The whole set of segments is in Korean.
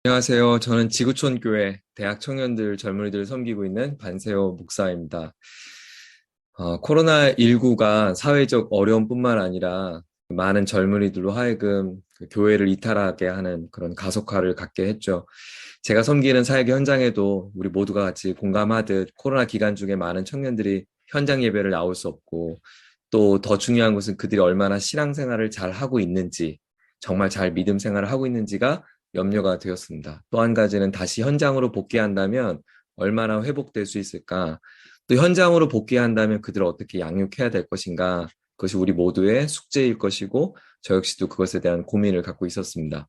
안녕하세요. 저는 지구촌 교회 대학 청년들 젊은이들을 섬기고 있는 반세호 목사입니다. 코로나19가 사회적 어려움뿐만 아니라 많은 젊은이들로 하여금 그 교회를 이탈하게 하는 그런 가속화를 갖게 했죠. 제가 섬기는 사역 현장에도 우리 모두가 같이 공감하듯 코로나 기간 중에 많은 청년들이 현장 예배를 나올 수 없고, 또 더 중요한 것은 그들이 얼마나 신앙생활을 잘 하고 있는지, 정말 잘 믿음 생활을 하고 있는지가 염려가 되었습니다. 또 한 가지는 다시 현장으로 복귀한다면 얼마나 회복될 수 있을까? 또 현장으로 복귀한다면 그들을 어떻게 양육해야 될 것인가? 그것이 우리 모두의 숙제일 것이고, 저 역시도 그것에 대한 고민을 갖고 있었습니다.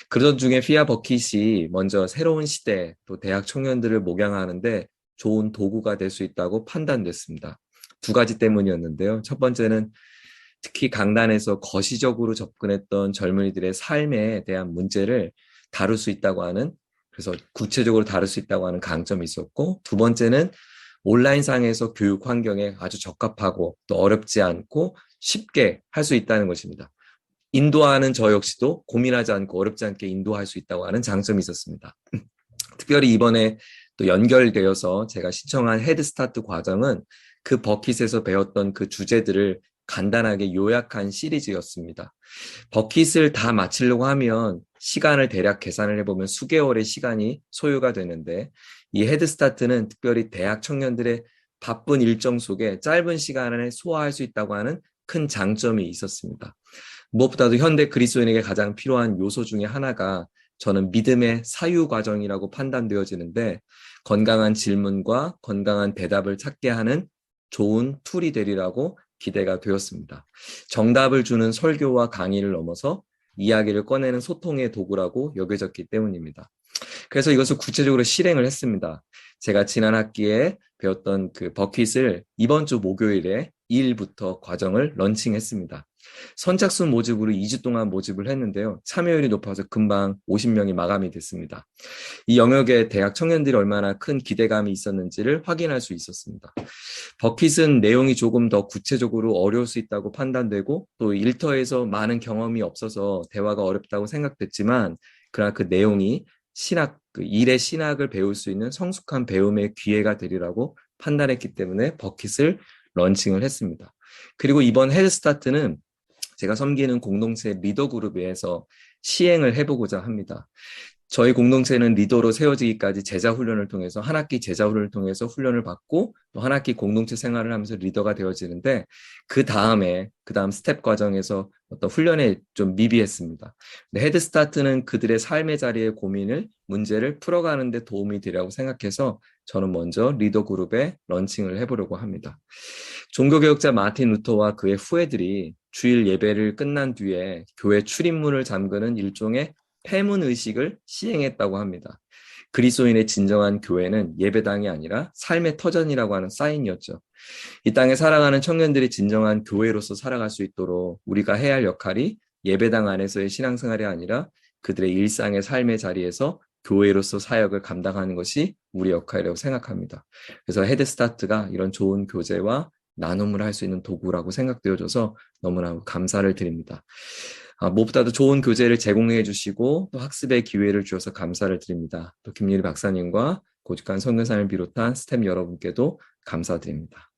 그러던 중에 피아 버킷이 먼저 새로운 시대, 또 대학 청년들을 목양하는데 좋은 도구가 될 수 있다고 판단됐습니다. 두 가지 때문이었는데요. 첫 번째는 특히 강단에서 거시적으로 접근했던 젊은이들의 삶에 대한 문제를 다룰 수 있다고 하는, 그래서 구체적으로 다룰 수 있다고 하는 강점이 있었고, 두 번째는 온라인상에서 교육 환경에 아주 적합하고 또 어렵지 않고 쉽게 할 수 있다는 것입니다. 인도하는 저 역시도 고민하지 않고 어렵지 않게 인도할 수 있다고 하는 장점이 있었습니다. 특별히 이번에 또 연결되어서 제가 신청한 헤드스타트 과정은 그 버킷에서 배웠던 그 주제들을 간단하게 요약한 시리즈였습니다. 버킷을 다 마치려고 하면 시간을 대략 계산을 해보면 수개월의 시간이 소요가 되는데, 이 헤드스타트는 특별히 대학 청년들의 바쁜 일정 속에 짧은 시간 안에 소화할 수 있다고 하는 큰 장점이 있었습니다. 무엇보다도 현대 그리스도인에게 가장 필요한 요소 중에 하나가 저는 믿음의 사유 과정이라고 판단되어지는데, 건강한 질문과 건강한 대답을 찾게 하는 좋은 툴이 되리라고 기대가 되었습니다. 정답을 주는 설교와 강의를 넘어서 이야기를 꺼내는 소통의 도구라고 여겨졌기 때문입니다. 그래서 이것을 구체적으로 실행을 했습니다. 제가 지난 학기에 배웠던 그 버킷을 이번 주 목요일에 2일부터 과정을 런칭했습니다. 선착순 모집으로 2주 동안 모집을 했는데요. 참여율이 높아서 금방 50명이 마감이 됐습니다. 이 영역에 대학 청년들이 얼마나 큰 기대감이 있었는지를 확인할 수 있었습니다. 버킷은 내용이 조금 더 구체적으로 어려울 수 있다고 판단되고, 또 일터에서 많은 경험이 없어서 대화가 어렵다고 생각됐지만, 그러나 그 내용이 그 일의 신학을 배울 수 있는 성숙한 배움의 기회가 되리라고 판단했기 때문에 버킷을 런칭을 했습니다. 그리고 이번 헤드스타트는 제가 섬기는 공동체 리더 그룹에서 시행을 해보고자 합니다. 저희 공동체는 리더로 세워지기까지 제자 훈련을 통해서 한 학기 제자 훈련을 통해서 훈련을 받고 또 한 학기 공동체 생활을 하면서 리더가 되어지는데, 그 다음 스텝 과정에서 어떤 훈련에 좀 미비했습니다. 헤드스타트는 그들의 삶의 자리의 고민을 문제를 풀어가는 데 도움이 되리라고 생각해서 저는 먼저 리더 그룹에 런칭을 해보려고 합니다. 종교개혁자 마틴 루터와 그의 후예들이 주일 예배를 끝난 뒤에 교회 출입문을 잠그는 일종의 폐문 의식을 시행했다고 합니다. 그리스도인의 진정한 교회는 예배당이 아니라 삶의 터전이라고 하는 사인이었죠. 이 땅에 살아가는 청년들이 진정한 교회로서 살아갈 수 있도록 우리가 해야 할 역할이 예배당 안에서의 신앙생활이 아니라 그들의 일상의 삶의 자리에서 교회로서 사역을 감당하는 것이 우리 역할이라고 생각합니다. 그래서 헤드스타트가 이런 좋은 교제와 나눔을 할 수 있는 도구라고 생각되어져서 너무나 감사를 드립니다. 무엇보다도 좋은 교재를 제공해 주시고 또 학습의 기회를 주셔서 감사를 드립니다. 또 김유리 박사님과 고직한 선교사님을 비롯한 스태프 여러분께도 감사드립니다.